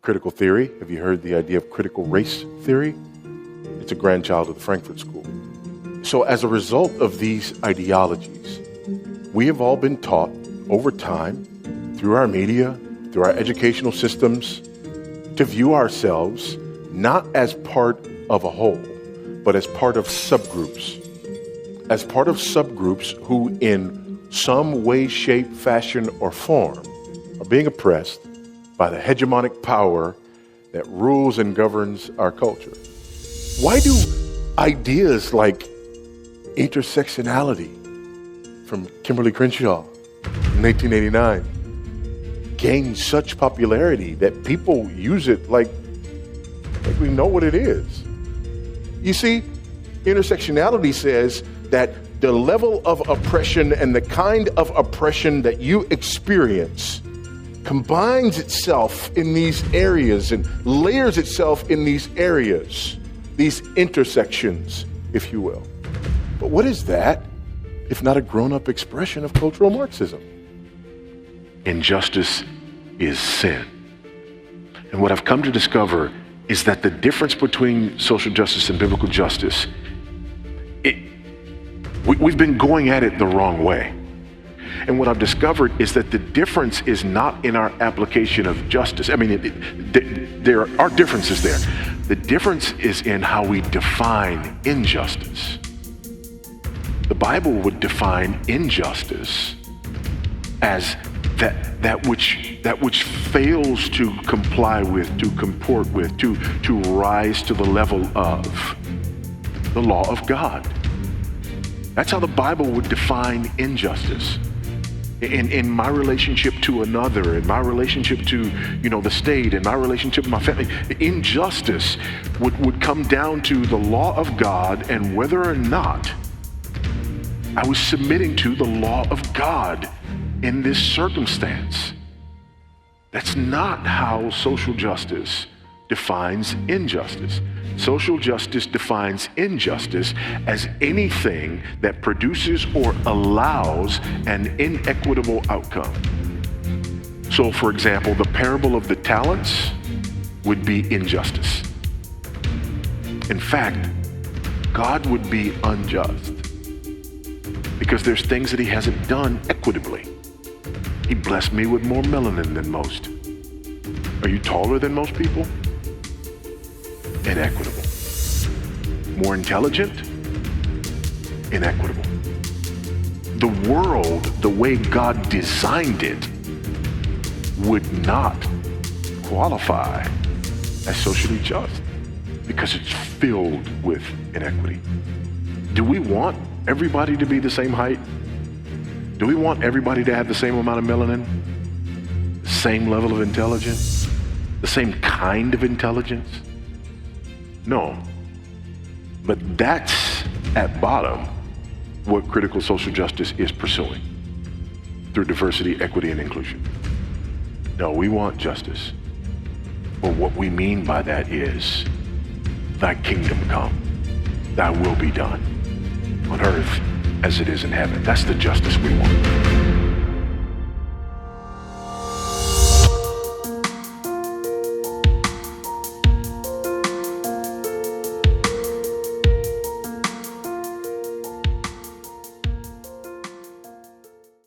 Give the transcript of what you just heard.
critical theory. Have you heard the idea of critical race theory? It's a grandchild of the Frankfurt School. So as a result of these ideologies, we have all been taught over time, through our media, through our educational systems, to view ourselves not as part of a whole, but as part of subgroups. As part of subgroups who in some way, shape, fashion, or form are being oppressed by the hegemonic power that rules and governs our culture. Why do ideas like intersectionality from Kimberly Crenshaw in 1989 gain such popularity that people use it like we know what it is? You see, intersectionality says that the level of oppression and the kind of oppression that you experience combines itself in these areas and layers itself in these areas, these intersections, if you will. But what is that if not a grown-up expression of cultural Marxism? Injustice is sin. And what I've come to discover is that the difference between social justice and biblical justice, we've been going at it the wrong way. And what I've discovered is that the difference is not in our application of justice. I mean, there are differences there. The difference is in how we define injustice. The Bible would define injustice as that which fails to comply with, to comport with, to rise to the level of the law of God. That's how the Bible would define injustice. In my relationship to another, in my relationship to, the state, in my relationship with my family, injustice would come down to the law of God and whether or not I was submitting to the law of God in this circumstance. That's not how social justice defines injustice. Social justice defines injustice as anything that produces or allows an inequitable outcome. So, for example, the parable of the talents would be injustice. In fact, God would be unjust because there's things that he hasn't done equitably. He blessed me with more melanin than most. Are you taller than most people? Inequitable. More intelligent? Inequitable. The world, the way God designed it, would not qualify as socially just because it's filled with inequity. Do we want everybody to be the same height? Do we want everybody to have the same amount of melanin? The same level of intelligence? The same kind of intelligence? No. But that's, at bottom, what critical social justice is pursuing through diversity, equity, and inclusion. No, we want justice. But what we mean by that is, thy kingdom come, thy will be done on earth as it is in heaven. That's the justice we want.